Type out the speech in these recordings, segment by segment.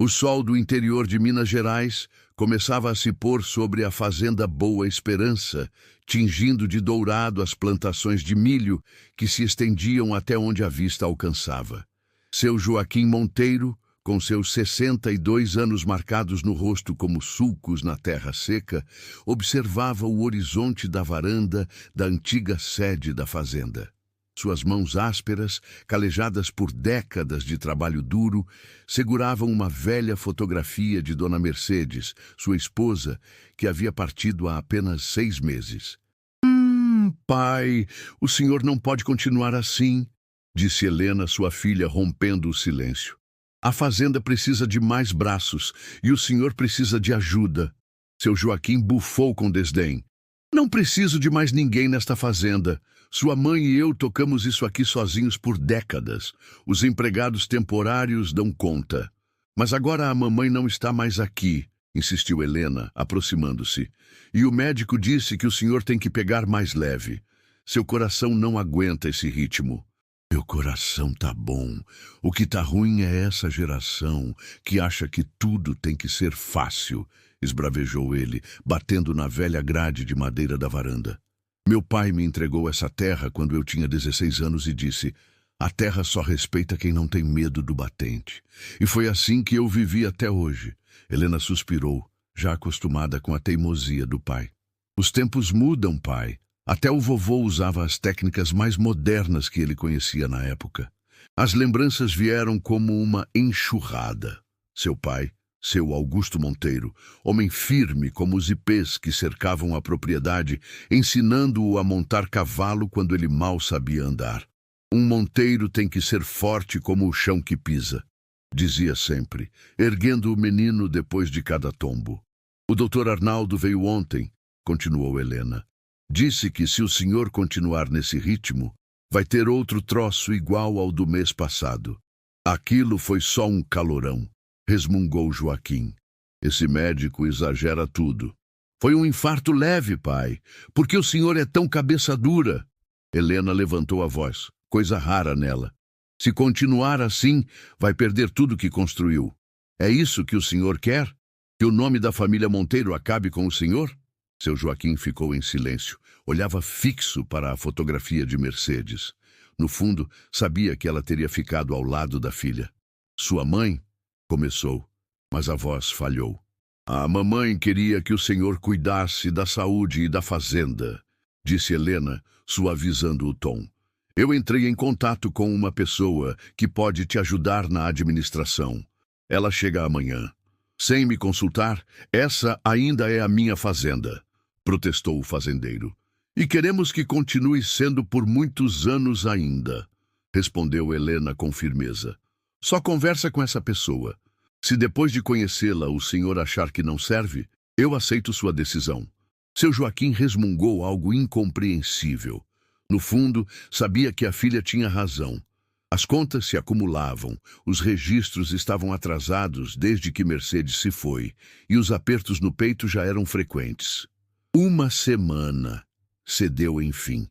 O sol do interior de Minas Gerais começava a se pôr sobre a fazenda Boa Esperança, tingindo de dourado as plantações de milho que se estendiam até onde a vista alcançava. Seu Joaquim Monteiro, com seus 62 anos marcados no rosto como sulcos na terra seca, observava o horizonte da varanda da antiga sede da fazenda. Suas mãos ásperas, calejadas por décadas de trabalho duro, seguravam uma velha fotografia de Dona Mercedes, sua esposa, que havia partido há apenas 6 meses. Pai, o senhor não pode continuar assim, disse Helena, sua filha, rompendo o silêncio. A fazenda precisa de mais braços e o senhor precisa de ajuda. Seu Joaquim bufou com desdém. Não preciso de mais ninguém nesta fazenda. Sua mãe e eu tocamos isso aqui sozinhos por décadas. Os empregados temporários dão conta. Mas agora a mamãe não está mais aqui, insistiu Helena, aproximando-se. E o médico disse que o senhor tem que pegar mais leve. Seu coração não aguenta esse ritmo. Meu coração tá bom. O que tá ruim é essa geração que acha que tudo tem que ser fácil, esbravejou ele, batendo na velha grade de madeira da varanda. Meu pai me entregou essa terra quando eu tinha 16 anos e disse: a terra só respeita quem não tem medo do batente. E foi assim que eu vivi até hoje. Helena suspirou, já acostumada com a teimosia do pai. Os tempos mudam, pai. Até o vovô usava as técnicas mais modernas que ele conhecia na época. As lembranças vieram como uma enxurrada. Seu pai, seu Augusto Monteiro, homem firme como os ipês que cercavam a propriedade, ensinando-o a montar cavalo quando ele mal sabia andar. Um monteiro tem que ser forte como o chão que pisa, dizia sempre, erguendo o menino depois de cada tombo. O doutor Arnaldo veio ontem, continuou Helena. Disse que se o senhor continuar nesse ritmo, vai ter outro troço igual ao do mês passado. Aquilo foi só um calorão, resmungou Joaquim. Esse médico exagera tudo. Foi um infarto leve, pai. Por que o senhor é tão cabeça dura? Helena levantou a voz, coisa rara nela. Se continuar assim, vai perder tudo que construiu. É isso que o senhor quer? Que o nome da família Monteiro acabe com o senhor? Seu Joaquim ficou em silêncio, olhava fixo para a fotografia de Mercedes. No fundo, sabia que ela teria ficado ao lado da filha. Sua mãe? Começou, mas a voz falhou. A mamãe queria que o senhor cuidasse da saúde e da fazenda, disse Helena, suavizando o tom. Eu entrei em contato com uma pessoa que pode te ajudar na administração. Ela chega amanhã. Sem me consultar, essa ainda é a minha fazenda, protestou o fazendeiro. E queremos que continue sendo por muitos anos ainda, respondeu Helena com firmeza. Só conversa com essa pessoa. Se depois de conhecê-la o senhor achar que não serve, eu aceito sua decisão. Seu Joaquim resmungou algo incompreensível. No fundo, sabia que a filha tinha razão. As contas se acumulavam, os registros estavam atrasados desde que Mercedes se foi, e os apertos no peito já eram frequentes. 1 semana, cedeu enfim.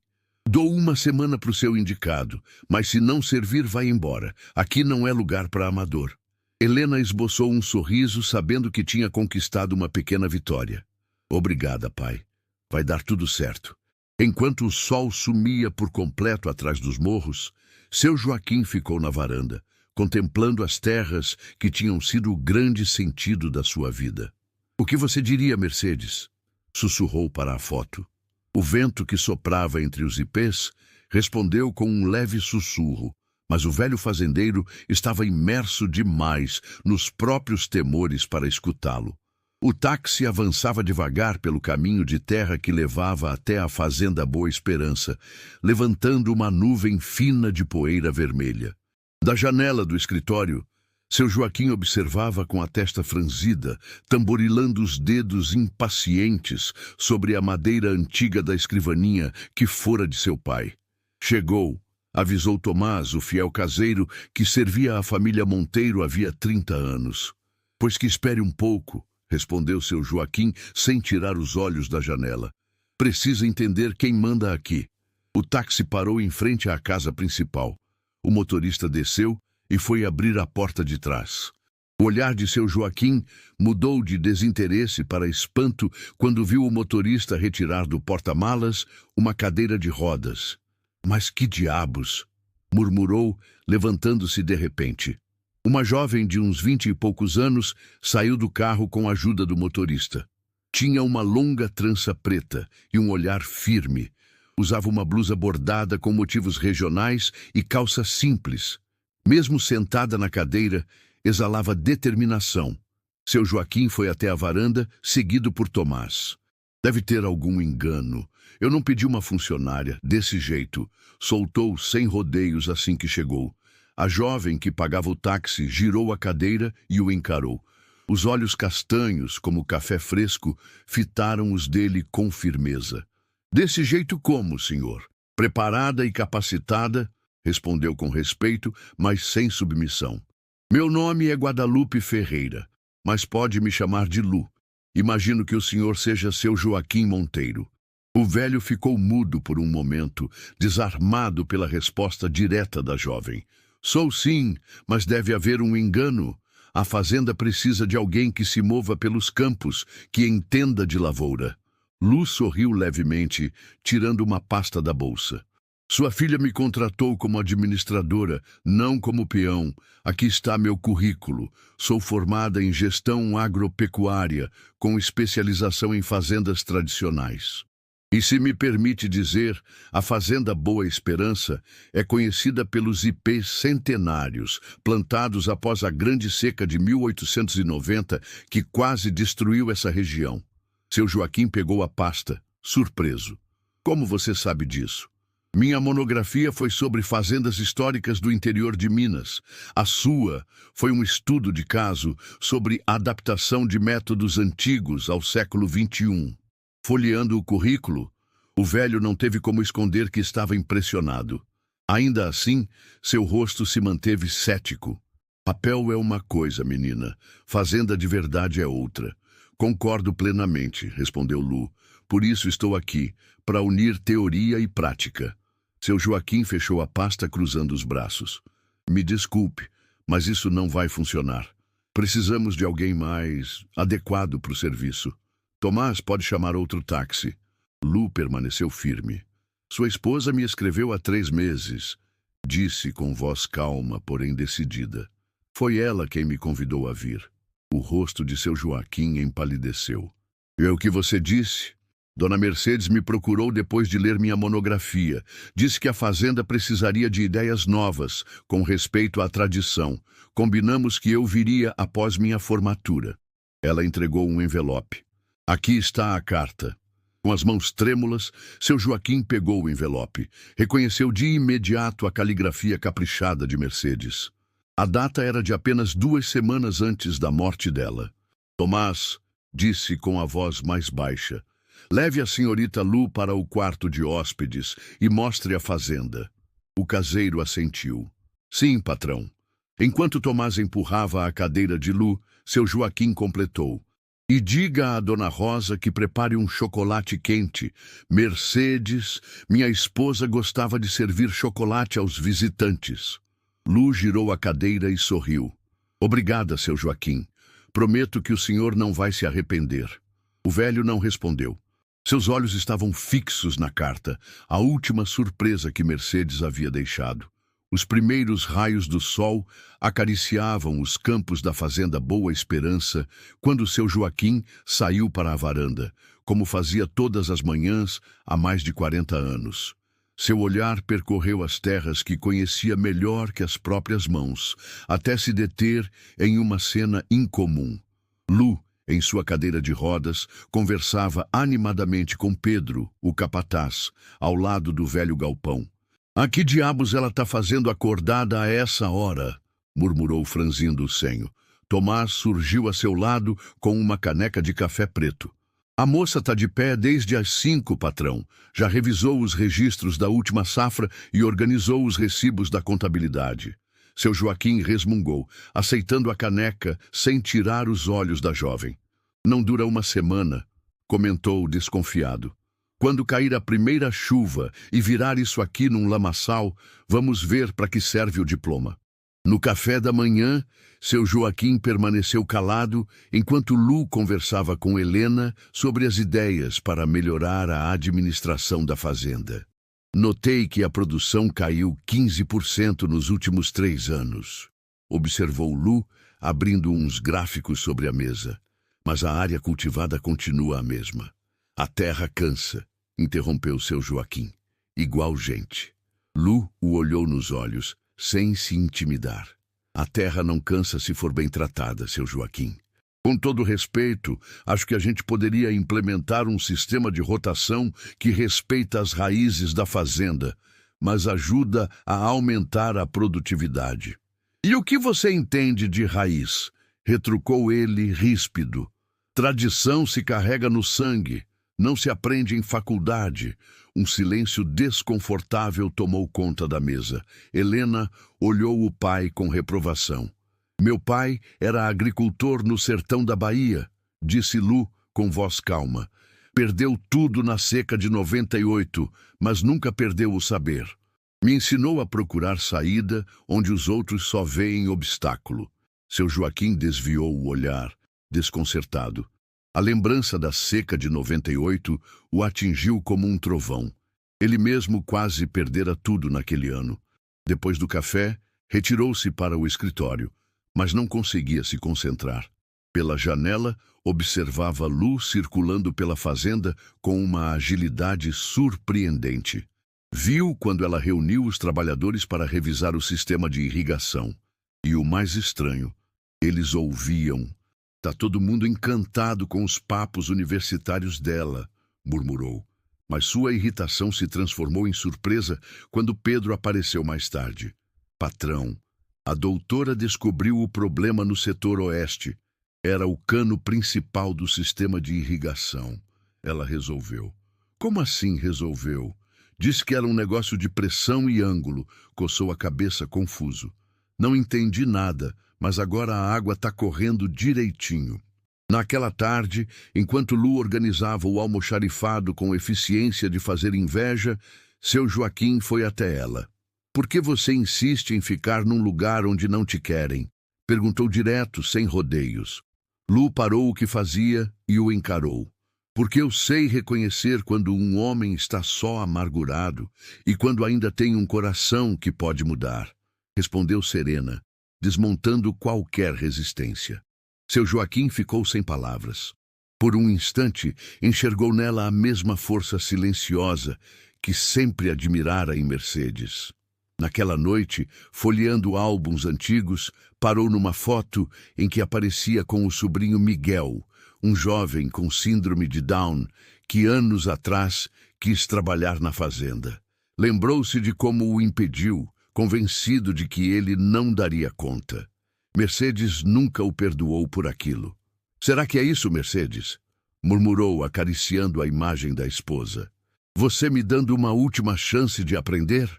Dou 1 semana para o seu indicado, mas se não servir, vai embora. Aqui não é lugar para amador. Helena esboçou um sorriso, sabendo que tinha conquistado uma pequena vitória. Obrigada, pai. Vai dar tudo certo. Enquanto o sol sumia por completo atrás dos morros, seu Joaquim ficou na varanda, contemplando as terras que tinham sido o grande sentido da sua vida. O que você diria, Mercedes? Sussurrou para a foto. O vento que soprava entre os ipês respondeu com um leve sussurro, mas o velho fazendeiro estava imerso demais nos próprios temores para escutá-lo. O táxi avançava devagar pelo caminho de terra que levava até a fazenda Boa Esperança, levantando uma nuvem fina de poeira vermelha. Da janela do escritório, seu Joaquim observava com a testa franzida, tamborilando os dedos impacientes sobre a madeira antiga da escrivaninha que fora de seu pai. Chegou, avisou Tomás, o fiel caseiro, que servia à família Monteiro havia 30 anos. Pois que espere um pouco, respondeu seu Joaquim, sem tirar os olhos da janela. Precisa entender quem manda aqui. O táxi parou em frente à casa principal. O motorista desceu e foi abrir a porta de trás. O olhar de seu Joaquim mudou de desinteresse para espanto quando viu o motorista retirar do porta-malas uma cadeira de rodas. Mas que diabos! Murmurou, levantando-se de repente. Uma jovem de uns 20 e poucos anos saiu do carro com a ajuda do motorista. Tinha uma longa trança preta e um olhar firme. Usava uma blusa bordada com motivos regionais e calça simples. Mesmo sentada na cadeira, exalava determinação. Seu Joaquim foi até a varanda, seguido por Tomás. Deve ter algum engano. Eu não pedi uma funcionária, desse jeito. Soltou sem rodeios assim que chegou. A jovem que pagava o táxi girou a cadeira e o encarou. Os olhos castanhos, como café fresco, fitaram os dele com firmeza. Desse jeito como, senhor? Preparada e capacitada, respondeu com respeito, mas sem submissão. Meu nome é Guadalupe Ferreira, mas pode me chamar de Lu. Imagino que o senhor seja seu Joaquim Monteiro. O velho ficou mudo por um momento, desarmado pela resposta direta da jovem. Sou sim, mas deve haver um engano. A fazenda precisa de alguém que se mova pelos campos, que entenda de lavoura. Lu sorriu levemente, tirando uma pasta da bolsa. Sua filha me contratou como administradora, não como peão. Aqui está meu currículo. Sou formada em gestão agropecuária, com especialização em fazendas tradicionais. E se me permite dizer, a Fazenda Boa Esperança é conhecida pelos ipês centenários, plantados após a grande seca de 1890, que quase destruiu essa região. Seu Joaquim pegou a pasta, surpreso. Como você sabe disso? Minha monografia foi sobre fazendas históricas do interior de Minas. A sua foi um estudo de caso sobre adaptação de métodos antigos ao século XXI. Folheando o currículo, o velho não teve como esconder que estava impressionado. Ainda assim, seu rosto se manteve cético. Papel é uma coisa, menina. Fazenda de verdade é outra. Concordo plenamente, respondeu Lu. Por isso estou aqui, para unir teoria e prática. Seu Joaquim fechou a pasta cruzando os braços. Me desculpe, mas isso não vai funcionar. Precisamos de alguém mais adequado para o serviço. Tomás pode chamar outro táxi. Lu permaneceu firme. Sua esposa me escreveu há 3 meses. Disse com voz calma, porém decidida. Foi ela quem me convidou a vir. O rosto de seu Joaquim empalideceu. É o que você disse? Dona Mercedes me procurou depois de ler minha monografia. Disse que a fazenda precisaria de ideias novas, com respeito à tradição. Combinamos que eu viria após minha formatura. Ela entregou um envelope. Aqui está a carta. Com as mãos trêmulas, seu Joaquim pegou o envelope. Reconheceu de imediato a caligrafia caprichada de Mercedes. A data era de apenas 2 semanas antes da morte dela. Tomás disse com a voz mais baixa. Leve a senhorita Lu para o quarto de hóspedes e mostre a fazenda. O caseiro assentiu. Sim, patrão. Enquanto Tomás empurrava a cadeira de Lu, seu Joaquim completou. E diga à dona Rosa que prepare um chocolate quente. Mercedes, minha esposa, gostava de servir chocolate aos visitantes. Lu girou a cadeira e sorriu. Obrigada, seu Joaquim. Prometo que o senhor não vai se arrepender. O velho não respondeu. Seus olhos estavam fixos na carta, a última surpresa que Mercedes havia deixado. Os primeiros raios do sol acariciavam os campos da Fazenda Boa Esperança quando seu Joaquim saiu para a varanda, como fazia todas as manhãs há mais de 40 anos. Seu olhar percorreu as terras que conhecia melhor que as próprias mãos, até se deter em uma cena incomum. Lu, em sua cadeira de rodas, conversava animadamente com Pedro, o capataz, ao lado do velho galpão. "Ah, que diabos ela está fazendo acordada a essa hora?" murmurou franzindo o senho. Tomás surgiu a seu lado com uma caneca de café preto. "A moça está de pé desde as 5, patrão. Já revisou os registros da última safra e organizou os recibos da contabilidade." Seu Joaquim resmungou, aceitando a caneca sem tirar os olhos da jovem. "Não dura uma semana", comentou desconfiado. "Quando cair a primeira chuva e virar isso aqui num lamaçal, vamos ver para que serve o diploma." No café da manhã, seu Joaquim permaneceu calado enquanto Lu conversava com Helena sobre as ideias para melhorar a administração da fazenda. Notei que a produção caiu 15% nos últimos 3 anos. Observou Lu, abrindo uns gráficos sobre a mesa. Mas a área cultivada continua a mesma. A terra cansa, interrompeu seu Joaquim. Igual gente. Lu o olhou nos olhos, sem se intimidar. A terra não cansa se for bem tratada, seu Joaquim. Com todo respeito, acho que a gente poderia implementar um sistema de rotação que respeita as raízes da fazenda, mas ajuda a aumentar a produtividade. E o que você entende de raiz? Retrucou ele ríspido. Tradição se carrega no sangue, não se aprende em faculdade. Um silêncio desconfortável tomou conta da mesa. Helena olhou o pai com reprovação. Meu pai era agricultor no sertão da Bahia, disse Lu com voz calma. Perdeu tudo na seca de 98, mas nunca perdeu o saber. Me ensinou a procurar saída onde os outros só veem obstáculo. Seu Joaquim desviou o olhar, desconcertado. A lembrança da seca de 98 o atingiu como um trovão. Ele mesmo quase perdera tudo naquele ano. Depois do café, retirou-se para o escritório, mas não conseguia se concentrar. Pela janela, observava Lu circulando pela fazenda com uma agilidade surpreendente. Viu quando ela reuniu os trabalhadores para revisar o sistema de irrigação. E o mais estranho, eles ouviam. Tá todo mundo encantado com os papos universitários dela, murmurou. Mas sua irritação se transformou em surpresa quando Pedro apareceu mais tarde. Patrão, a doutora descobriu o problema no setor oeste. Era o cano principal do sistema de irrigação. Ela resolveu. Como assim resolveu? Disse que era um negócio de pressão e ângulo. Coçou a cabeça confuso. Não entendi nada, mas agora a água está correndo direitinho. Naquela tarde, enquanto Lu organizava o almoxarifado com eficiência de fazer inveja, seu Joaquim foi até ela. Por que você insiste em ficar num lugar onde não te querem? Perguntou direto, sem rodeios. Lu parou o que fazia e o encarou. Porque eu sei reconhecer quando um homem está só amargurado e quando ainda tem um coração que pode mudar, respondeu serena, desmontando qualquer resistência. Seu Joaquim ficou sem palavras. Por um instante, enxergou nela a mesma força silenciosa que sempre admirara em Mercedes. Naquela noite, folheando álbuns antigos, parou numa foto em que aparecia com o sobrinho Miguel, um jovem com síndrome de Down que anos atrás quis trabalhar na fazenda. Lembrou-se de como o impediu, convencido de que ele não daria conta. Mercedes nunca o perdoou por aquilo. Será que é isso, Mercedes? Murmurou, acariciando a imagem da esposa. Você me dando uma última chance de aprender?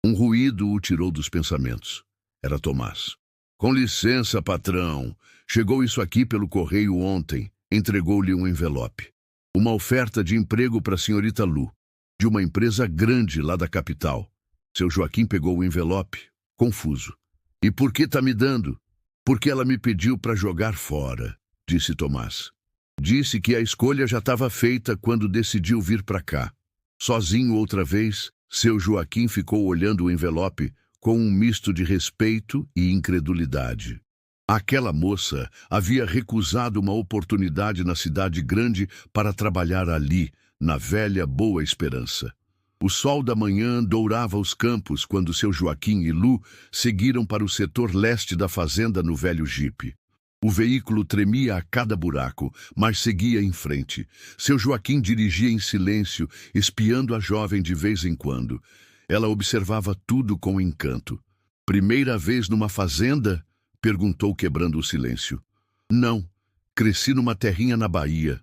Um ruído o tirou dos pensamentos. Era Tomás. Com licença, patrão. Chegou isso aqui pelo correio ontem. Entregou-lhe um envelope. Uma oferta de emprego para a senhorita Lu, de uma empresa grande lá da capital. Seu Joaquim pegou o envelope, confuso. E por que tá me dando? Porque ela me pediu para jogar fora, disse Tomás. Disse que a escolha já estava feita quando decidiu vir para cá. Sozinho outra vez, seu Joaquim ficou olhando o envelope com um misto de respeito e incredulidade. Aquela moça havia recusado uma oportunidade na cidade grande para trabalhar ali, na velha Boa Esperança. O sol da manhã dourava os campos quando seu Joaquim e Lu seguiram para o setor leste da fazenda no velho jipe. O veículo tremia a cada buraco, mas seguia em frente. Seu Joaquim dirigia em silêncio, espiando a jovem de vez em quando. Ela observava tudo com encanto. Primeira vez numa fazenda? Perguntou, quebrando o silêncio. Não, cresci numa terrinha na Bahia,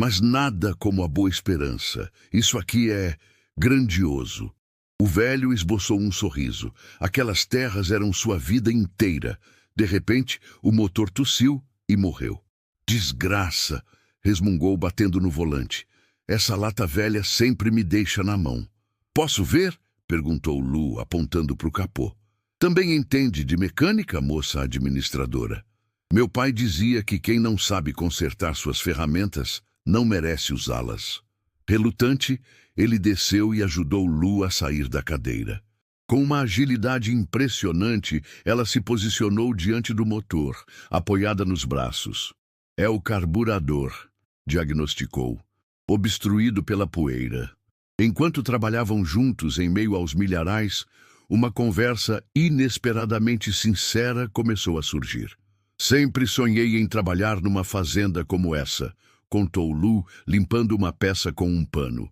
mas nada como a Boa Esperança. Isso aqui é grandioso. O velho esboçou um sorriso. Aquelas terras eram sua vida inteira. De repente, o motor tossiu e morreu. Desgraça, resmungou batendo no volante. Essa lata velha sempre me deixa na mão. Posso ver? Perguntou Lu, apontando para o capô. Também entende de mecânica, moça administradora. Meu pai dizia que quem não sabe consertar suas ferramentas não merece usá-las. Relutante, ele desceu e ajudou Lu a sair da cadeira. Com uma agilidade impressionante, ela se posicionou diante do motor, apoiada nos braços. É o carburador, diagnosticou, obstruído pela poeira. Enquanto trabalhavam juntos em meio aos milharais, uma conversa inesperadamente sincera começou a surgir. Sempre sonhei em trabalhar numa fazenda como essa, contou Lu, limpando uma peça com um pano.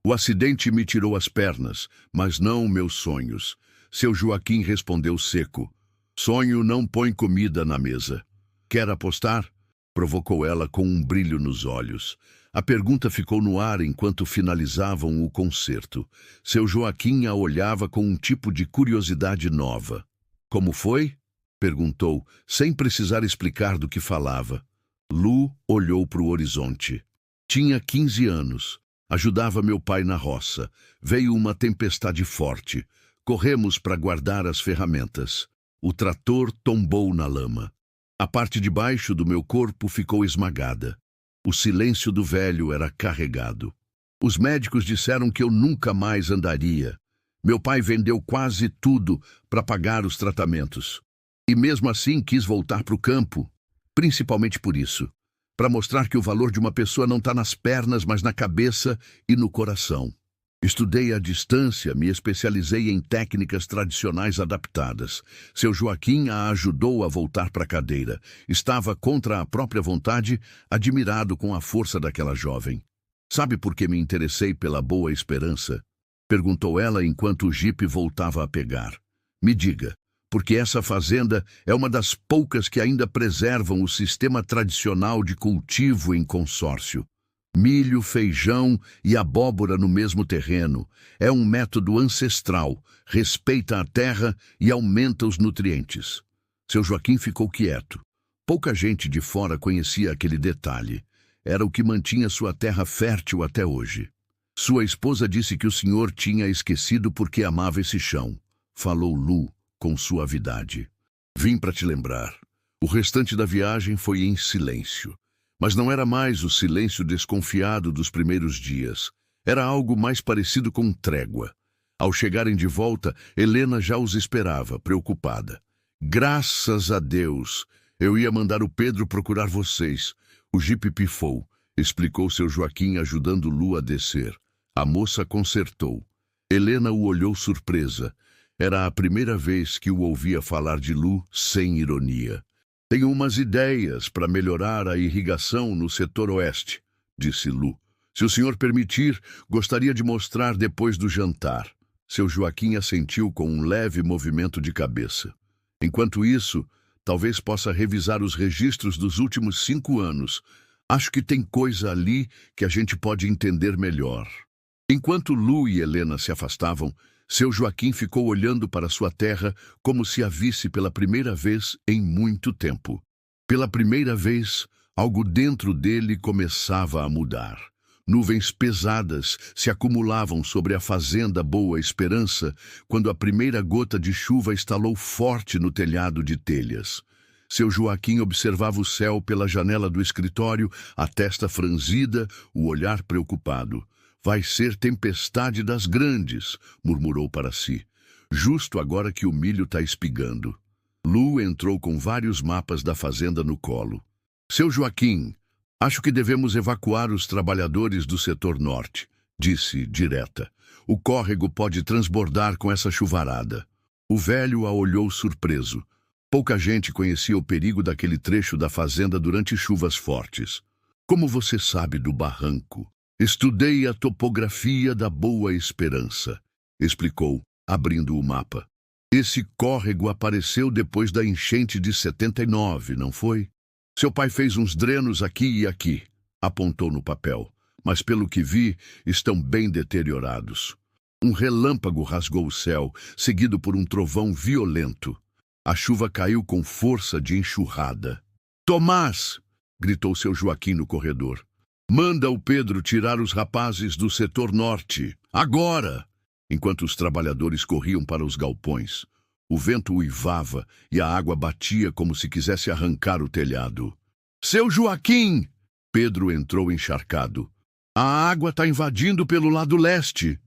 O acidente me tirou as pernas, mas não meus sonhos. Seu Joaquim respondeu seco. Sonho não põe comida na mesa. Quer apostar? Provocou ela com um brilho nos olhos. A pergunta ficou no ar enquanto finalizavam o concerto. Seu Joaquim a olhava com um tipo de curiosidade nova. Como foi? Perguntou, sem precisar explicar do que falava. Lu olhou para o horizonte. Tinha 15 anos. Ajudava meu pai na roça. Veio uma tempestade forte. Corremos para guardar as ferramentas. O trator tombou na lama. A parte de baixo do meu corpo ficou esmagada. O silêncio do velho era carregado. Os médicos disseram que eu nunca mais andaria. Meu pai vendeu quase tudo para pagar os tratamentos. E mesmo assim quis voltar para o campo. Principalmente por isso. Para mostrar que o valor de uma pessoa não está nas pernas, mas na cabeça e no coração. Estudei à distância, me especializei em técnicas tradicionais adaptadas. Seu Joaquim a ajudou a voltar para a cadeira. Estava contra a própria vontade, admirado com a força daquela jovem. Sabe por que me interessei pela Boa Esperança? Perguntou ela enquanto o jipe voltava a pegar. Me diga. Porque essa fazenda é uma das poucas que ainda preservam o sistema tradicional de cultivo em consórcio. Milho, feijão e abóbora no mesmo terreno. É um método ancestral, respeita a terra e aumenta os nutrientes. Seu Joaquim ficou quieto. Pouca gente de fora conhecia aquele detalhe. Era o que mantinha sua terra fértil até hoje. Sua esposa disse que o senhor tinha esquecido porque amava esse chão. Falou Lu com suavidade. Vim para te lembrar. O restante da viagem foi em silêncio. Mas não era mais o silêncio desconfiado dos primeiros dias. Era algo mais parecido com trégua. Ao chegarem de volta, Helena já os esperava, preocupada. Graças a Deus! Eu ia mandar o Pedro procurar vocês. O jipe pifou, explicou seu Joaquim, ajudando Lu a descer. A moça consertou. Helena o olhou surpresa. Era a primeira vez que o ouvia falar de Lu sem ironia. Tenho umas ideias para melhorar a irrigação no setor oeste, disse Lu. Se o senhor permitir, gostaria de mostrar depois do jantar. Seu Joaquim assentiu com um leve movimento de cabeça. Enquanto isso, talvez possa revisar os registros dos últimos 5 anos. Acho que tem coisa ali que a gente pode entender melhor. Enquanto Lu e Helena se afastavam, seu Joaquim ficou olhando para sua terra como se a visse pela primeira vez em muito tempo. Pela primeira vez, algo dentro dele começava a mudar. Nuvens pesadas se acumulavam sobre a fazenda Boa Esperança quando a primeira gota de chuva estalou forte no telhado de telhas. Seu Joaquim observava o céu pela janela do escritório, a testa franzida, o olhar preocupado. Vai ser tempestade das grandes, murmurou para si. Justo agora que o milho está espigando. Lu entrou com vários mapas da fazenda no colo. Seu Joaquim, acho que devemos evacuar os trabalhadores do setor norte, disse direta. O córrego pode transbordar com essa chuvarada. O velho a olhou surpreso. Pouca gente conhecia o perigo daquele trecho da fazenda durante chuvas fortes. Como você sabe do barranco? Estudei a topografia da Boa Esperança, explicou, abrindo o mapa. Esse córrego apareceu depois da enchente de 79, não foi? Seu pai fez uns drenos aqui e aqui, apontou no papel, mas pelo que vi, estão bem deteriorados. Um relâmpago rasgou o céu, seguido por um trovão violento. A chuva caiu com força de enxurrada. Tomás! Gritou seu Joaquim no corredor. Manda o Pedro tirar os rapazes do setor norte. Agora! Enquanto os trabalhadores corriam para os galpões. O vento uivava e a água batia como se quisesse arrancar o telhado. Seu Joaquim! Pedro entrou encharcado. A água está invadindo pelo lado leste.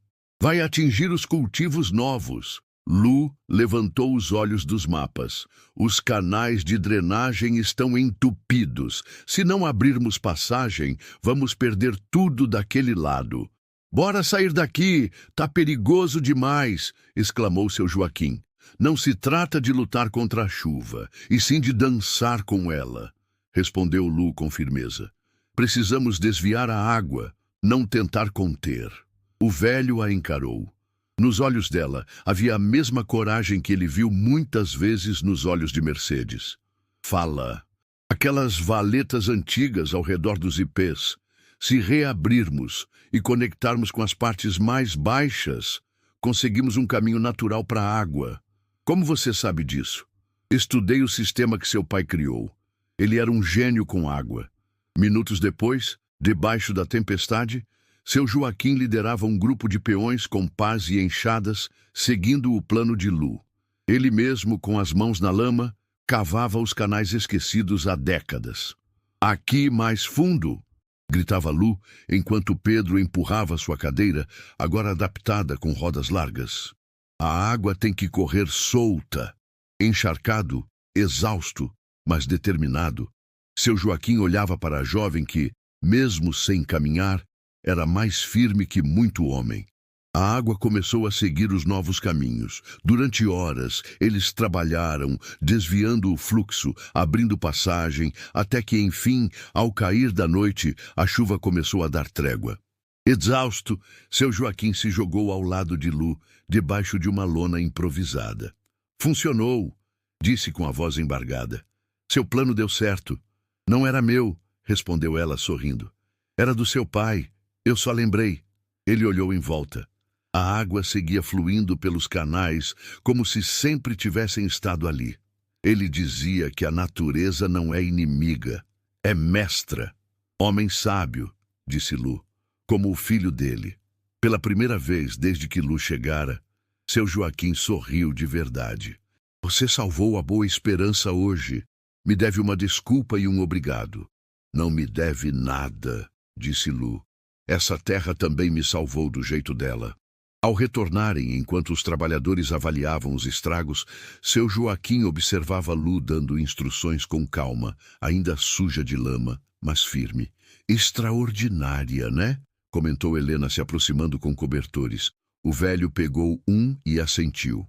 Vai atingir os cultivos novos. Lu levantou os olhos dos mapas. Os canais de drenagem estão entupidos. Se não abrirmos passagem, vamos perder tudo daquele lado. Bora sair daqui, tá perigoso demais, exclamou seu Joaquim. Não se trata de lutar contra a chuva, e sim de dançar com ela, respondeu Lu com firmeza. Precisamos desviar a água, não tentar conter. O velho a encarou. Nos olhos dela havia a mesma coragem que ele viu muitas vezes nos olhos de Mercedes. Fala. Aquelas valetas antigas ao redor dos ipês. Se reabrirmos e conectarmos com as partes mais baixas, conseguimos um caminho natural para a água. Como você sabe disso? Estudei o sistema que seu pai criou. Ele era um gênio com água. Minutos depois, debaixo da tempestade, seu Joaquim liderava um grupo de peões com pás e enxadas, seguindo o plano de Lu. Ele mesmo, com as mãos na lama, cavava os canais esquecidos há décadas. Aqui mais fundo, gritava Lu, enquanto Pedro empurrava sua cadeira, agora adaptada com rodas largas. A água tem que correr solta. Encharcado, exausto, mas determinado, seu Joaquim olhava para a jovem que, mesmo sem caminhar, era mais firme que muito homem. A água começou a seguir os novos caminhos. Durante horas, eles trabalharam, desviando o fluxo, abrindo passagem, até que, enfim, ao cair da noite, a chuva começou a dar trégua. Exausto, seu Joaquim se jogou ao lado de Lu, debaixo de uma lona improvisada. Funcionou, disse com a voz embargada. Seu plano deu certo. Não era meu, respondeu ela sorrindo. Era do seu pai. Eu só lembrei. Ele olhou em volta. A água seguia fluindo pelos canais, como se sempre tivessem estado ali. Ele dizia que a natureza não é inimiga, é mestra. Homem sábio, disse Lu, como o filho dele. Pela primeira vez desde que Lu chegara, seu Joaquim sorriu de verdade. Você salvou a Boa Esperança hoje. Me deve uma desculpa e um obrigado. Não me deve nada, disse Lu. Essa terra também me salvou do jeito dela. Ao retornarem, enquanto os trabalhadores avaliavam os estragos, seu Joaquim observava Lu dando instruções com calma, ainda suja de lama, mas firme. Extraordinária, né? Comentou Helena se aproximando com cobertores. O velho pegou um e assentiu.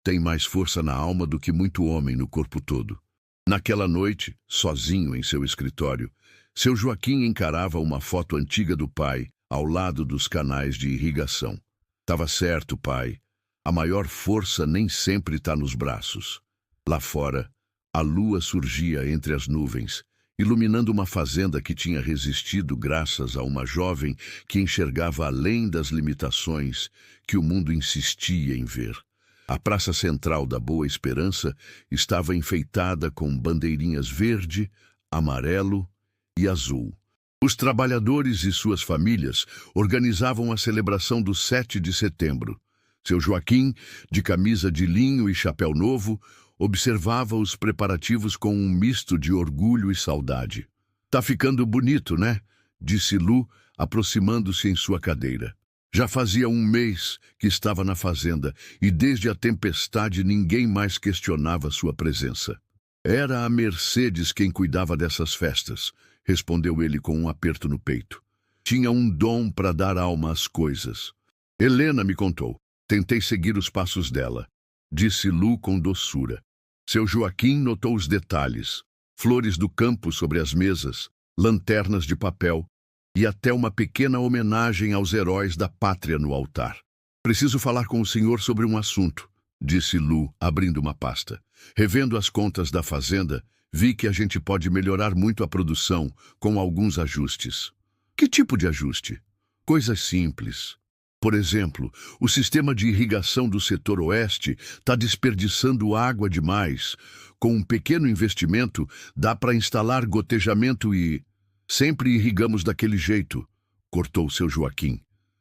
Tem mais força na alma do que muito homem no corpo todo. Naquela noite, sozinho em seu escritório, seu Joaquim encarava uma foto antiga do pai, ao lado dos canais de irrigação. Tava certo, pai. A maior força nem sempre está nos braços. Lá fora, a lua surgia entre as nuvens, iluminando uma fazenda que tinha resistido graças a uma jovem que enxergava além das limitações que o mundo insistia em ver. A praça central da Boa Esperança estava enfeitada com bandeirinhas verde, amarelo e azul. Os trabalhadores e suas famílias organizavam a celebração do 7 de setembro. Seu Joaquim, de camisa de linho e chapéu novo, observava os preparativos com um misto de orgulho e saudade. Tá ficando bonito, né? Disse Lu, aproximando-se em sua cadeira. Já fazia um mês que estava na fazenda e desde a tempestade ninguém mais questionava sua presença. Era a Mercedes quem cuidava dessas festas, respondeu ele com um aperto no peito. Tinha um dom para dar alma às coisas. Helena me contou. Tentei seguir os passos dela, disse Lu com doçura. Seu Joaquim notou os detalhes. Flores do campo sobre as mesas, lanternas de papel e até uma pequena homenagem aos heróis da pátria no altar. Preciso falar com o senhor sobre um assunto, disse Lu, abrindo uma pasta. Revendo as contas da fazenda, vi que a gente pode melhorar muito a produção com alguns ajustes. Que tipo de ajuste? Coisas simples. Por exemplo, o sistema de irrigação do setor oeste está desperdiçando água demais. Com um pequeno investimento, dá para instalar gotejamento e... Sempre irrigamos daquele jeito, cortou seu Joaquim.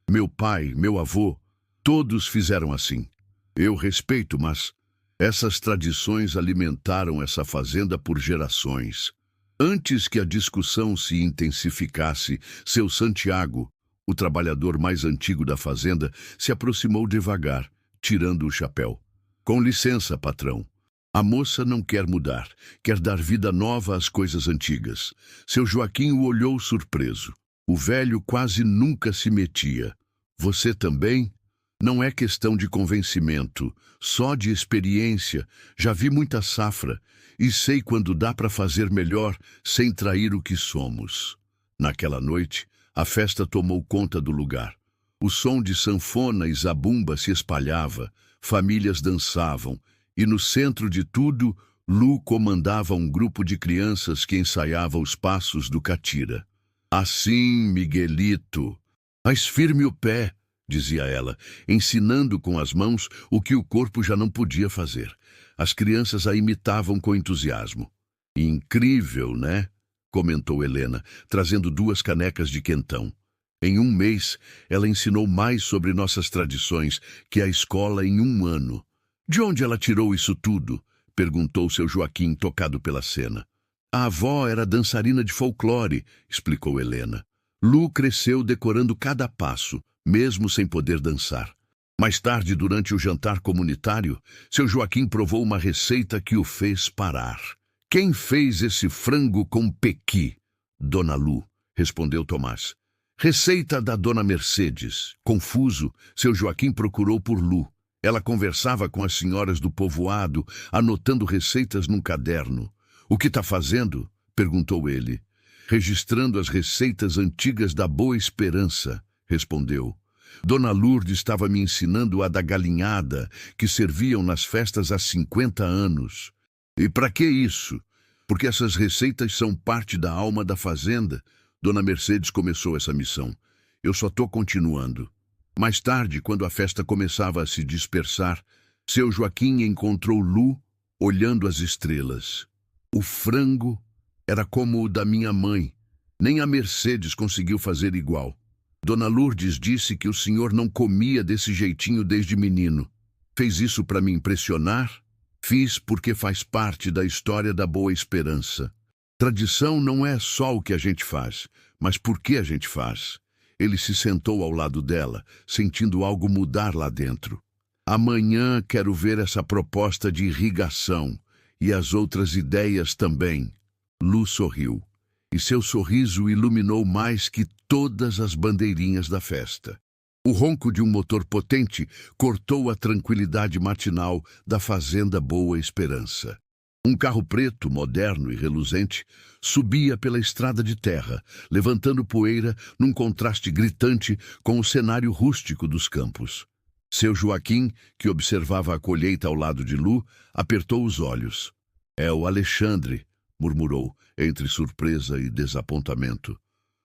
Meu pai, meu avô, todos fizeram assim. Eu respeito, mas Essas tradições alimentaram essa fazenda por gerações. Antes que a discussão se intensificasse, seu Santiago, o trabalhador mais antigo da fazenda, se aproximou devagar, tirando o chapéu. Com licença, patrão. A moça não quer mudar, quer dar vida nova às coisas antigas. Seu Joaquim o olhou surpreso. O velho quase nunca se metia. Você também? Não é questão de convencimento, só de experiência. Já vi muita safra e sei quando dá para fazer melhor sem trair o que somos. Naquela noite, a festa tomou conta do lugar. O som de sanfona e zabumba se espalhava, famílias dançavam, e no centro de tudo, Lu comandava um grupo de crianças que ensaiava os passos do catira. Assim, Miguelito, mas firme o pé, dizia ela, ensinando com as mãos o que o corpo já não podia fazer. As crianças a imitavam com entusiasmo. Incrível, né? Comentou Helena, trazendo 2 canecas de quentão. Em 1 mês, ela ensinou mais sobre nossas tradições que a escola em 1 ano. De onde ela tirou isso tudo? Perguntou seu Joaquim, tocado pela cena. A avó era dançarina de folclore, explicou Helena. Lu cresceu decorando cada passo, mesmo sem poder dançar. Mais tarde, durante o jantar comunitário, seu Joaquim provou uma receita que o fez parar. Quem fez esse frango com pequi? Dona Lu, respondeu Tomás. Receita da Dona Mercedes. Confuso, seu Joaquim procurou por Lu. Ela conversava com as senhoras do povoado, anotando receitas num caderno. O que está fazendo? Perguntou ele. Registrando as receitas antigas da Boa Esperança, respondeu. Dona Lourdes estava me ensinando a da galinhada, que serviam nas festas há 50 anos. E para que isso? Porque essas receitas são parte da alma da fazenda. Dona Mercedes começou essa missão. Eu só estou continuando. Mais tarde, quando a festa começava a se dispersar, seu Joaquim encontrou Lu olhando as estrelas. O frango era como o da minha mãe. Nem a Mercedes conseguiu fazer igual. Dona Lourdes disse que o senhor não comia desse jeitinho desde menino. Fez isso para me impressionar? Fiz porque faz parte da história da Boa Esperança. Tradição não é só o que a gente faz, mas por que a gente faz. Ele se sentou ao lado dela, sentindo algo mudar lá dentro. Amanhã quero ver essa proposta de irrigação e as outras ideias também. Lu sorriu, e seu sorriso iluminou mais que todas as bandeirinhas da festa. O ronco de um motor potente cortou a tranquilidade matinal da fazenda Boa Esperança. Um carro preto, moderno e reluzente, subia pela estrada de terra, levantando poeira num contraste gritante com o cenário rústico dos campos. Seu Joaquim, que observava a colheita ao lado de Lu, apertou os olhos. É o Alexandre, murmurou, entre surpresa e desapontamento.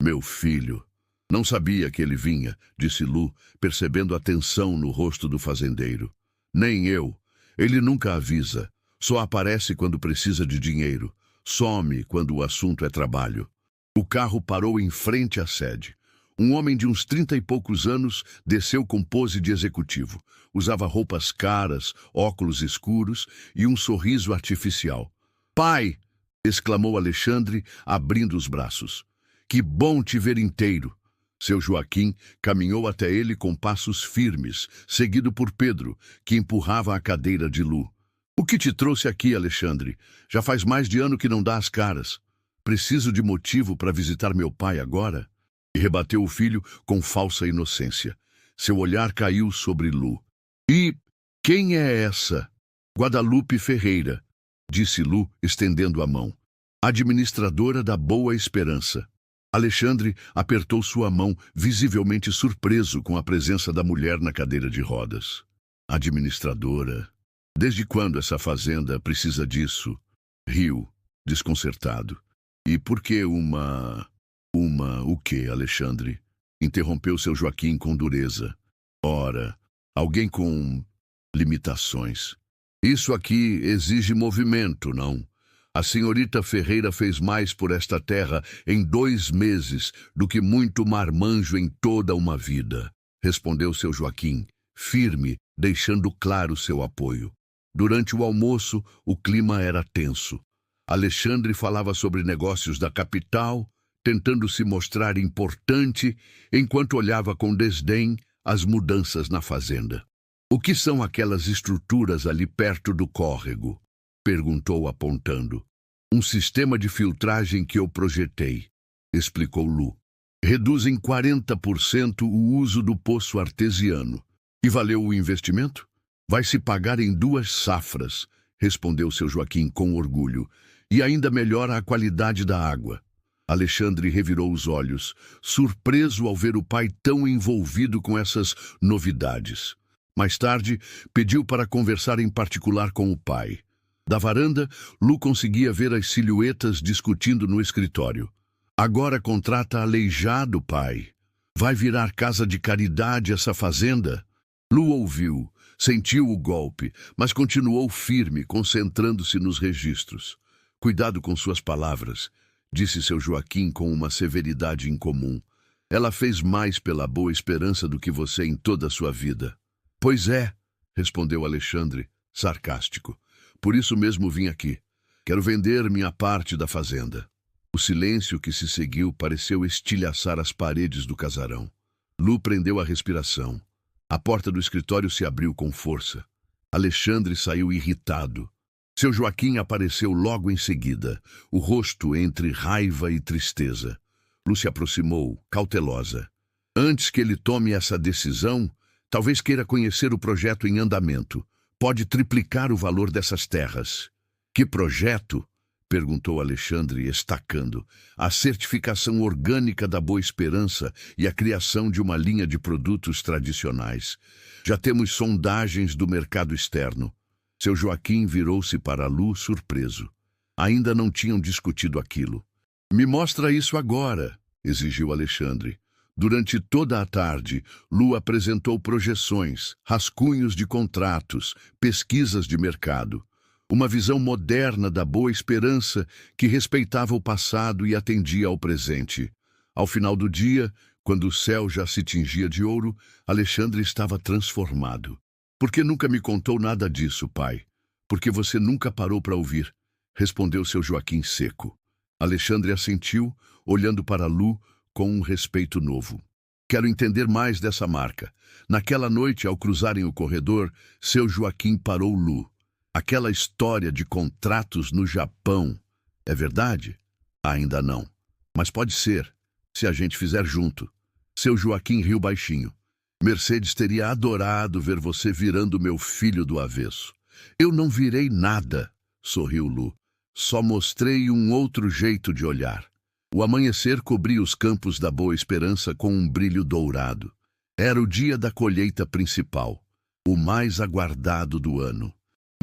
Meu filho. Não sabia que ele vinha, disse Lu, percebendo a tensão no rosto do fazendeiro. Nem eu. Ele nunca avisa. Só aparece quando precisa de dinheiro. Some quando o assunto é trabalho. O carro parou em frente à sede. Um homem de uns 30 e poucos anos desceu com pose de executivo. Usava roupas caras, óculos escuros e um sorriso artificial. Pai! Exclamou Alexandre, abrindo os braços. Que bom te ver inteiro! Seu Joaquim caminhou até ele com passos firmes, seguido por Pedro, que empurrava a cadeira de Lu. O que te trouxe aqui, Alexandre? Já faz mais de ano que não dá as caras. Preciso de motivo para visitar meu pai agora? E rebateu o filho com falsa inocência. Seu olhar caiu sobre Lu. E quem é essa? Guadalupe Ferreira, disse Lu, estendendo a mão. Administradora da Boa Esperança. Alexandre apertou sua mão, visivelmente surpreso com a presença da mulher na cadeira de rodas. Administradora... Desde quando essa fazenda precisa disso? Riu, desconcertado. E por que o quê, Alexandre? Interrompeu seu Joaquim com dureza. Ora, alguém com limitações. Isso aqui exige movimento, não? A senhorita Ferreira fez mais por esta terra em 2 meses do que muito marmanjo em toda uma vida, respondeu seu Joaquim, firme, deixando claro seu apoio. Durante o almoço, o clima era tenso. Alexandre falava sobre negócios da capital, tentando se mostrar importante, enquanto olhava com desdém as mudanças na fazenda. "O que são aquelas estruturas ali perto do córrego?" perguntou apontando. "Um sistema de filtragem que eu projetei", explicou Lu. "Reduz em 40% o uso do poço artesiano. E valeu o investimento? Vai se pagar em 2 safras", respondeu seu Joaquim com orgulho. "E ainda melhora a qualidade da água." Alexandre revirou os olhos, surpreso ao ver o pai tão envolvido com essas novidades. Mais tarde, pediu para conversar em particular com o pai. Da varanda, Lu conseguia ver as silhuetas discutindo no escritório. "Agora contrata aleijado, pai. Vai virar casa de caridade essa fazenda?" Lu ouviu, sentiu o golpe, mas continuou firme, concentrando-se nos registros. "Cuidado com suas palavras", disse seu Joaquim com uma severidade incomum. "Ela fez mais pela Boa Esperança do que você em toda a sua vida." "Pois é", respondeu Alexandre, sarcástico. "Por isso mesmo vim aqui. Quero vender minha parte da fazenda." O silêncio que se seguiu pareceu estilhaçar as paredes do casarão. Lu prendeu a respiração. A porta do escritório se abriu com força. Alexandre saiu irritado. Seu Joaquim apareceu logo em seguida, o rosto entre raiva e tristeza. Lu se aproximou, cautelosa. "Antes que ele tome essa decisão, talvez queira conhecer o projeto em andamento. Pode triplicar o valor dessas terras." "Que projeto?" perguntou Alexandre, estacando. "A certificação orgânica da Boa Esperança e a criação de uma linha de produtos tradicionais. Já temos sondagens do mercado externo." Seu Joaquim virou-se para Lu, surpreso. Ainda não tinham discutido aquilo. "Me mostra isso agora", exigiu Alexandre. Durante toda a tarde, Lu apresentou projeções, rascunhos de contratos, pesquisas de mercado. Uma visão moderna da Boa Esperança que respeitava o passado e atendia ao presente. Ao final do dia, quando o céu já se tingia de ouro, Alexandre estava transformado. "Por que nunca me contou nada disso, pai?" "Porque você nunca parou para ouvir", respondeu seu Joaquim seco. Alexandre assentiu, olhando para Lu com um respeito novo. "Quero entender mais dessa marca." Naquela noite, ao cruzarem o corredor, seu Joaquim parou Lu. "Aquela história de contratos no Japão, é verdade?" "Ainda não. Mas pode ser, se a gente fizer junto." Seu Joaquim riu baixinho. "Mercedes teria adorado ver você virando meu filho do avesso." "Eu não virei nada", sorriu Lu. "Só mostrei um outro jeito de olhar." O amanhecer cobria os campos da Boa Esperança com um brilho dourado. Era o dia da colheita principal, o mais aguardado do ano.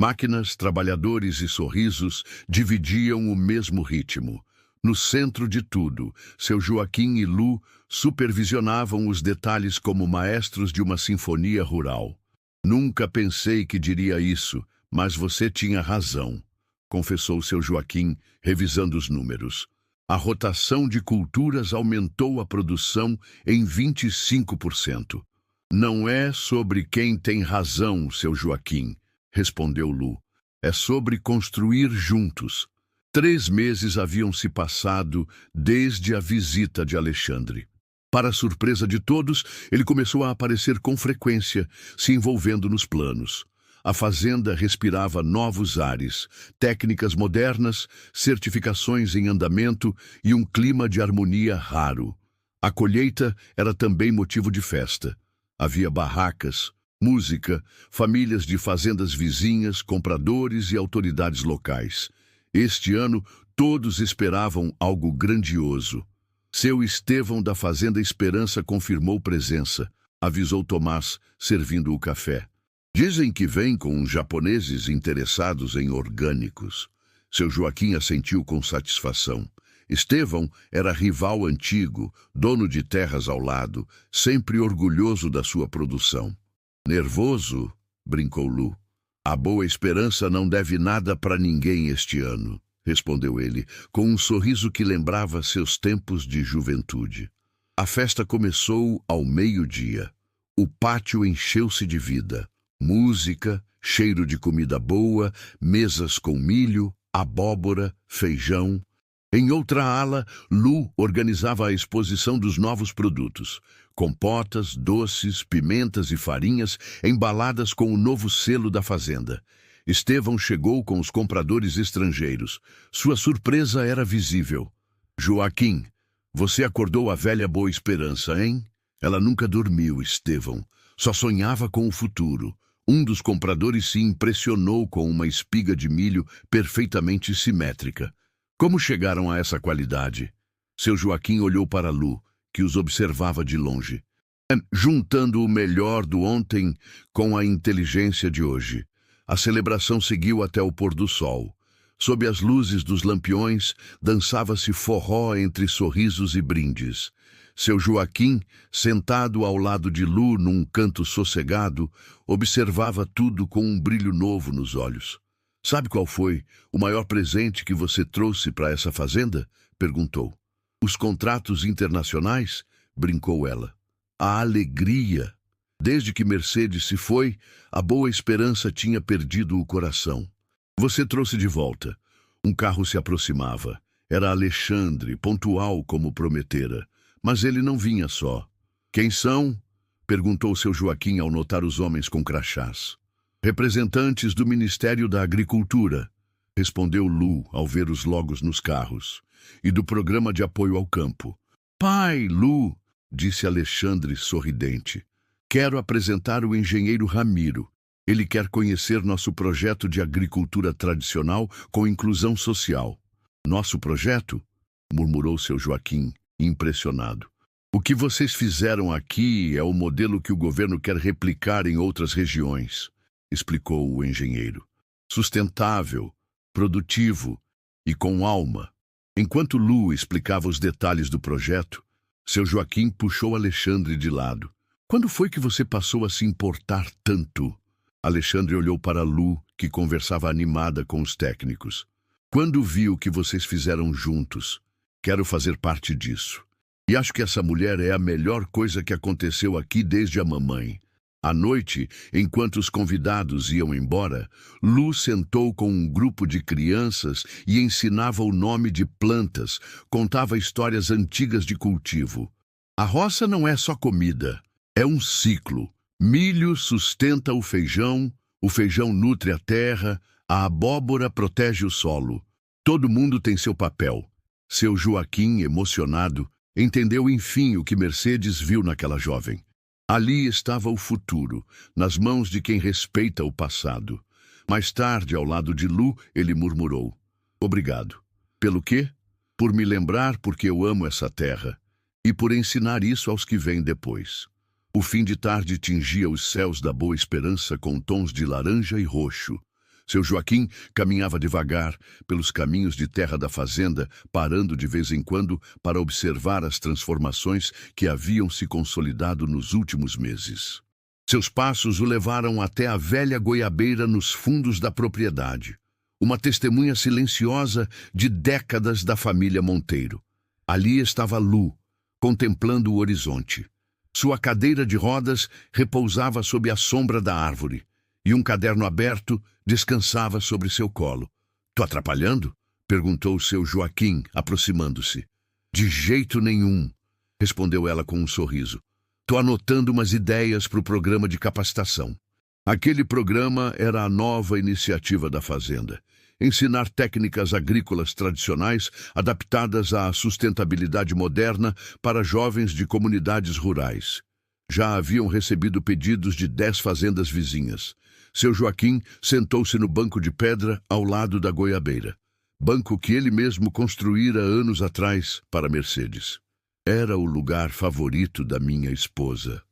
Máquinas, trabalhadores e sorrisos dividiam o mesmo ritmo. No centro de tudo, seu Joaquim e Lu supervisionavam os detalhes como maestros de uma sinfonia rural. "Nunca pensei que diria isso, mas você tinha razão", confessou seu Joaquim, revisando os números. A rotação de culturas aumentou a produção em 25%. "Não é sobre quem tem razão, seu Joaquim", respondeu Lu. "É sobre construir juntos." 3 meses haviam se passado desde a visita de Alexandre. Para a surpresa de todos, ele começou a aparecer com frequência, se envolvendo nos planos. A fazenda respirava novos ares, técnicas modernas, certificações em andamento e um clima de harmonia raro. A colheita era também motivo de festa. Havia barracas, música, famílias de fazendas vizinhas, compradores e autoridades locais. Este ano, todos esperavam algo grandioso. Seu Estevão da Fazenda Esperança confirmou presença, avisou Tomás, servindo o café. "Dizem que vem com uns japoneses interessados em orgânicos." Seu Joaquim assentiu com satisfação. Estevão era rival antigo, dono de terras ao lado, sempre orgulhoso da sua produção. "Nervoso?", brincou Lu. "A Boa Esperança não deve nada para ninguém este ano", respondeu ele, com um sorriso que lembrava seus tempos de juventude. A festa começou ao meio-dia. O pátio encheu-se de vida. Música, cheiro de comida boa, mesas com milho, abóbora, feijão. Em outra ala, Lu organizava a exposição dos novos produtos. Compotas, doces, pimentas e farinhas embaladas com o novo selo da fazenda. Estevão chegou com os compradores estrangeiros. Sua surpresa era visível. Joaquim, você acordou a velha Boa Esperança, hein? Ela nunca dormiu, Estevão. Só sonhava com o futuro. Um dos compradores se impressionou com uma espiga de milho perfeitamente simétrica. Como chegaram a essa qualidade? Seu Joaquim olhou para Lu, que os observava de longe. Juntando o melhor do ontem com a inteligência de hoje. A celebração seguiu até o pôr do sol. Sob as luzes dos lampiões, dançava-se forró entre sorrisos e brindes. Seu Joaquim, sentado ao lado de Lu num canto sossegado, observava tudo com um brilho novo nos olhos. Sabe qual foi o maior presente que você trouxe para essa fazenda? Perguntou. Os contratos internacionais? Brincou ela. A alegria. Desde que Mercedes se foi, a Boa Esperança tinha perdido o coração. Você trouxe de volta. Um carro se aproximava. Era Alexandre, pontual como prometera. Mas ele não vinha só. Quem são? Perguntou seu Joaquim ao notar os homens com crachás. Representantes do Ministério da Agricultura, respondeu Lu ao ver os logos nos carros, e do Programa de Apoio ao Campo. Pai, Lu, disse Alexandre sorridente. Quero apresentar o engenheiro Ramiro. Ele quer conhecer nosso projeto de agricultura tradicional com inclusão social. Nosso projeto? Murmurou seu Joaquim, impressionado. O que vocês fizeram aqui é o modelo que o governo quer replicar em outras regiões, explicou o engenheiro. Sustentável, produtivo e com alma. Enquanto Lu explicava os detalhes do projeto, seu Joaquim puxou Alexandre de lado. Quando foi que você passou a se importar tanto? Alexandre olhou para Lu, que conversava animada com os técnicos. Quando vi o que vocês fizeram juntos, quero fazer parte disso. E acho que essa mulher é a melhor coisa que aconteceu aqui desde a mamãe. À noite, enquanto os convidados iam embora, Lu sentou com um grupo de crianças e ensinava o nome de plantas, contava histórias antigas de cultivo. A roça não é só comida, é um ciclo. Milho sustenta o feijão nutre a terra, a abóbora protege o solo. Todo mundo tem seu papel. Seu Joaquim, emocionado, entendeu enfim o que Mercedes viu naquela jovem. Ali estava o futuro, nas mãos de quem respeita o passado. Mais tarde, ao lado de Lu, ele murmurou. Obrigado. Pelo quê? Por me lembrar porque eu amo essa terra e por ensinar isso aos que vêm depois. O fim de tarde tingia os céus da Boa Esperança com tons de laranja e roxo. Seu Joaquim caminhava devagar pelos caminhos de terra da fazenda, parando de vez em quando para observar as transformações que haviam se consolidado nos últimos meses. Seus passos o levaram até a velha goiabeira nos fundos da propriedade, uma testemunha silenciosa de décadas da família Monteiro. Ali estava Lu, contemplando o horizonte. Sua cadeira de rodas repousava sob a sombra da árvore, e um caderno aberto descansava sobre seu colo. "Tô atrapalhando?" perguntou seu Joaquim, aproximando-se. "De jeito nenhum", respondeu ela com um sorriso. "Tô anotando umas ideias para o programa de capacitação." Aquele programa era a nova iniciativa da fazenda. Ensinar técnicas agrícolas tradicionais adaptadas à sustentabilidade moderna para jovens de comunidades rurais. Já haviam recebido pedidos de 10 fazendas vizinhas. Seu Joaquim sentou-se no banco de pedra ao lado da goiabeira. Banco que ele mesmo construíra anos atrás para Mercedes. "Era o lugar favorito da minha esposa",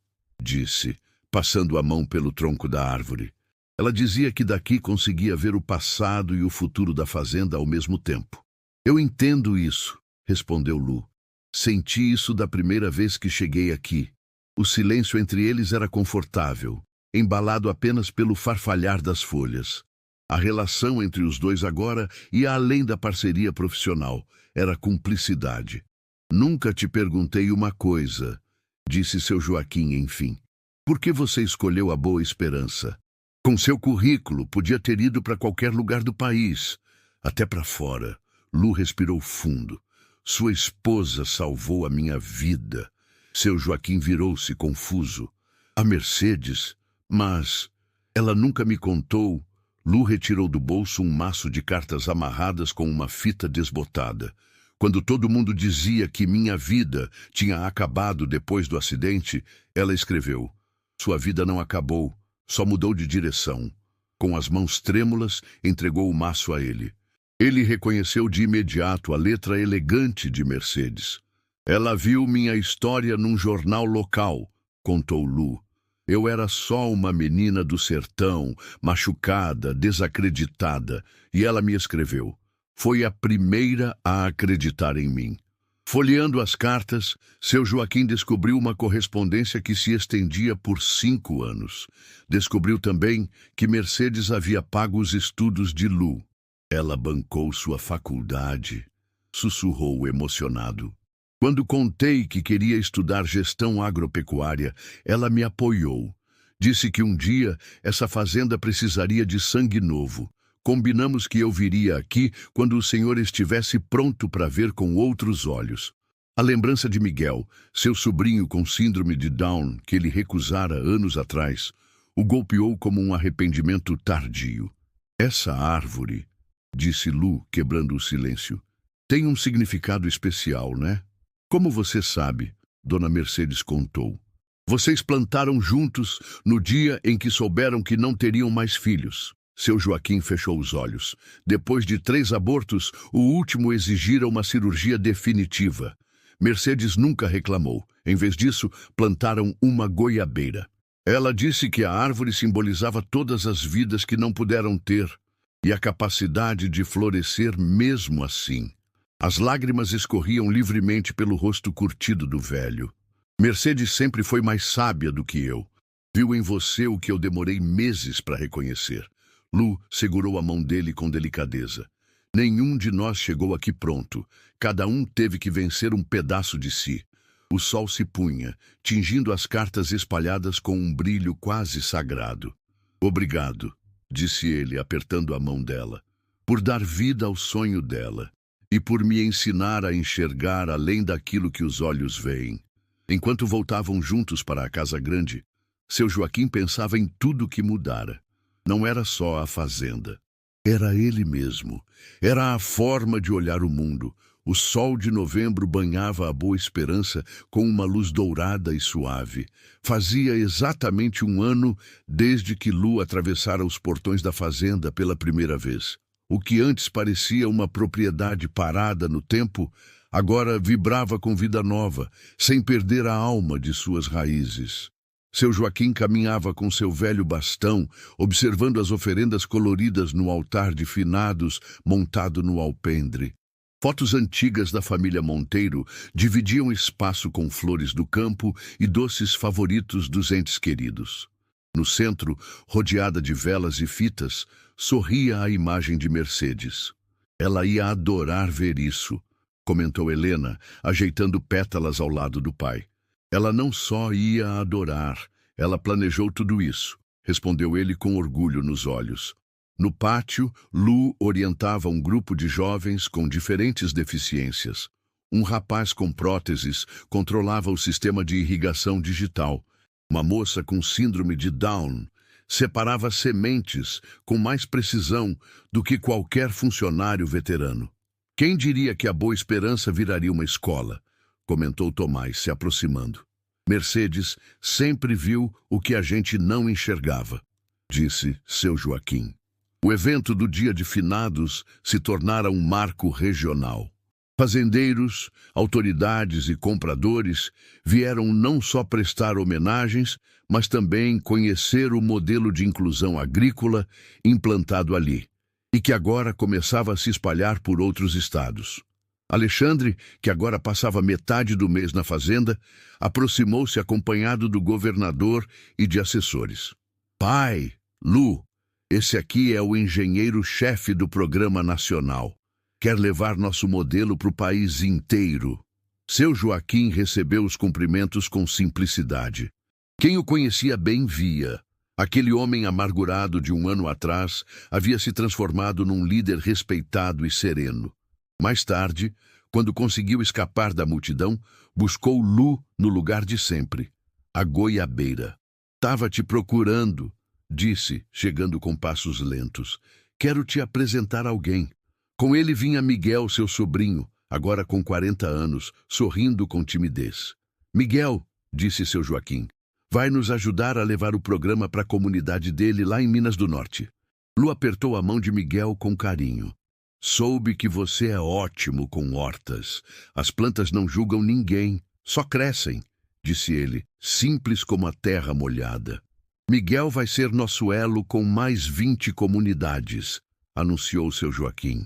disse, passando a mão pelo tronco da árvore. Ela dizia que daqui conseguia ver o passado e o futuro da fazenda ao mesmo tempo. "Eu entendo isso", respondeu Lu. "Senti isso da primeira vez que cheguei aqui. O silêncio entre eles era confortável, embalado apenas pelo farfalhar das folhas. A relação entre os dois agora ia além da parceria profissional, era cumplicidade. "Nunca te perguntei uma coisa", disse seu Joaquim enfim. "Por que você escolheu a Boa Esperança?" Com seu currículo, podia ter ido para qualquer lugar do país, até para fora. Lu respirou fundo. Sua esposa salvou a minha vida. Seu Joaquim virou-se confuso. A Mercedes? Mas ela nunca me contou. Lu retirou do bolso um maço de cartas amarradas com uma fita desbotada. Quando todo mundo dizia que minha vida tinha acabado depois do acidente, ela escreveu: "Sua vida não acabou, só mudou de direção." Com as mãos trêmulas, entregou o maço a ele. Ele reconheceu de imediato a letra elegante de Mercedes. "Ela viu minha história num jornal local", contou Lu. "Eu era só uma menina do sertão, machucada, desacreditada, e ela me escreveu. Foi a primeira a acreditar em mim." Folheando as cartas, seu Joaquim descobriu uma correspondência que se estendia por 5 anos. Descobriu também que Mercedes havia pago os estudos de Lu. "Ela bancou sua faculdade", sussurrou emocionado. "Quando contei que queria estudar gestão agropecuária, ela me apoiou. Disse que um dia essa fazenda precisaria de sangue novo. Combinamos que eu viria aqui quando o senhor estivesse pronto para ver com outros olhos." A lembrança de Miguel, seu sobrinho com síndrome de Down, que ele recusara anos atrás, o golpeou como um arrependimento tardio. "Essa árvore", disse Lu, quebrando o silêncio, "tem um significado especial, né?" "Como você sabe?", Dona Mercedes contou. "Vocês plantaram juntos no dia em que souberam que não teriam mais filhos." Seu Joaquim fechou os olhos. Depois de 3 abortos, o último exigira uma cirurgia definitiva. Mercedes nunca reclamou. Em vez disso, plantaram uma goiabeira. Ela disse que a árvore simbolizava todas as vidas que não puderam ter e a capacidade de florescer mesmo assim. As lágrimas escorriam livremente pelo rosto curtido do velho. "Mercedes sempre foi mais sábia do que eu. Viu em você o que eu demorei meses para reconhecer." Lu segurou a mão dele com delicadeza. "Nenhum de nós chegou aqui pronto. Cada um teve que vencer um pedaço de si." O sol se punha, tingindo as cartas espalhadas com um brilho quase sagrado. "Obrigado", disse ele, apertando a mão dela, "por dar vida ao sonho dela e por me ensinar a enxergar além daquilo que os olhos veem." Enquanto voltavam juntos para a casa grande, seu Joaquim pensava em tudo que mudara. Não era só a fazenda. Era ele mesmo. Era a forma de olhar o mundo. O sol de novembro banhava a Boa Esperança com uma luz dourada e suave. Fazia exatamente 1 ano desde que Lu atravessara os portões da fazenda pela primeira vez. O que antes parecia uma propriedade parada no tempo, agora vibrava com vida nova, sem perder a alma de suas raízes. Seu Joaquim caminhava com seu velho bastão, observando as oferendas coloridas no altar de finados montado no alpendre. Fotos antigas da família Monteiro dividiam espaço com flores do campo e doces favoritos dos entes queridos. No centro, rodeada de velas e fitas, sorria a imagem de Mercedes. "Ela ia adorar ver isso", comentou Helena, ajeitando pétalas ao lado do pai. "Ela não só ia adorar, ela planejou tudo isso", respondeu ele com orgulho nos olhos. No pátio, Lu orientava um grupo de jovens com diferentes deficiências. Um rapaz com próteses controlava o sistema de irrigação digital. Uma moça com síndrome de Down separava sementes com mais precisão do que qualquer funcionário veterano. "Quem diria que a Boa Esperança viraria uma escola?", comentou Tomás, se aproximando. "Mercedes sempre viu o que a gente não enxergava", disse seu Joaquim. O evento do Dia de Finados se tornara um marco regional. Fazendeiros, autoridades e compradores vieram não só prestar homenagens, mas também conhecer o modelo de inclusão agrícola implantado ali, e que agora começava a se espalhar por outros estados. Alexandre, que agora passava metade do mês na fazenda, aproximou-se acompanhado do governador e de assessores. "Pai, Lu, esse aqui é o engenheiro-chefe do Programa Nacional. Quer levar nosso modelo para o país inteiro." Seu Joaquim recebeu os cumprimentos com simplicidade. Quem o conhecia bem via. Aquele homem amargurado de um ano atrás havia se transformado num líder respeitado e sereno. Mais tarde, quando conseguiu escapar da multidão, buscou Lu no lugar de sempre, a goiabeira. "Tava te procurando", disse, chegando com passos lentos. "Quero te apresentar alguém." Com ele vinha Miguel, seu sobrinho, agora com 40 anos, sorrindo com timidez. "Miguel", disse seu Joaquim, "vai nos ajudar a levar o programa para a comunidade dele lá em Minas do Norte." Lu apertou a mão de Miguel com carinho. "Soube que você é ótimo com hortas. As plantas não julgam ninguém, só crescem", disse ele, simples como a terra molhada. "Miguel vai ser nosso elo com mais 20 comunidades", anunciou seu Joaquim.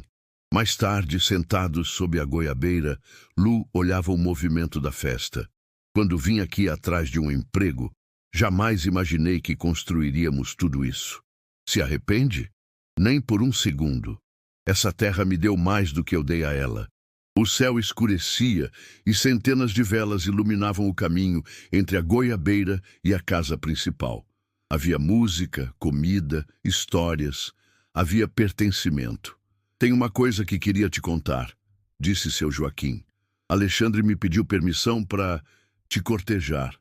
Mais tarde, sentados sob a goiabeira, Lu olhava o movimento da festa. "Quando vim aqui atrás de um emprego, jamais imaginei que construiríamos tudo isso." "Se arrepende?" "Nem por um segundo. Essa terra me deu mais do que eu dei a ela." O céu escurecia e centenas de velas iluminavam o caminho entre a goiabeira e a casa principal. Havia música, comida, histórias, havia pertencimento. "Tem uma coisa que queria te contar", disse seu Joaquim. "Alexandre me pediu permissão para te cortejar."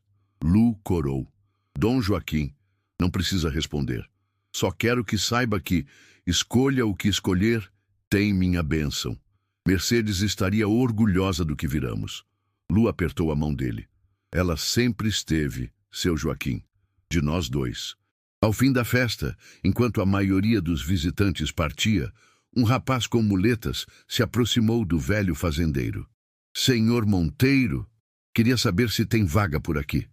Lu corou. "Dom Joaquim, não precisa responder. Só quero que saiba que, escolha o que escolher, tem minha bênção. Mercedes estaria orgulhosa do que viramos." Lu apertou a mão dele. "Ela sempre esteve, seu Joaquim, de nós dois." Ao fim da festa, enquanto a maioria dos visitantes partia, um rapaz com muletas se aproximou do velho fazendeiro. "Senhor Monteiro, queria saber se tem vaga por aqui.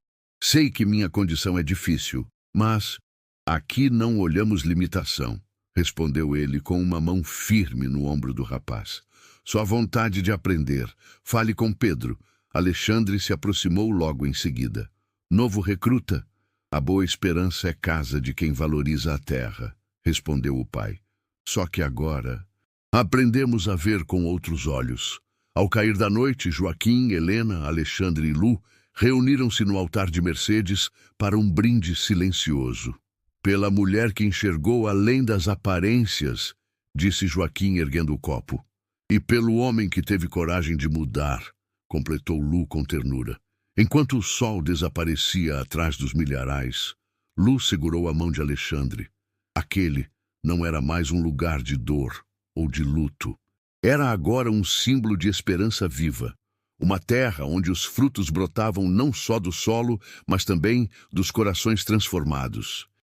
Sei que minha condição é difícil, mas aqui não olhamos limitação", respondeu ele com uma mão firme no ombro do rapaz. "Só vontade de aprender. Fale com Pedro." Alexandre se aproximou logo em seguida. "Novo recruta? A Boa Esperança é casa de quem valoriza a terra", respondeu o pai. "Só que agora aprendemos a ver com outros olhos." Ao cair da noite, Joaquim, Helena, Alexandre e Lu reuniram-se no altar de Mercedes para um brinde silencioso. "Pela mulher que enxergou além das aparências", disse Joaquim erguendo o copo. "E pelo homem que teve coragem de mudar", completou Lu com ternura. Enquanto o sol desaparecia atrás dos milharais, Lu segurou a mão de Alexandre. Aquele não era mais um lugar de dor ou de luto. Era agora um símbolo de esperança viva. Uma terra onde os frutos brotavam não só do solo, mas também dos corações transformados.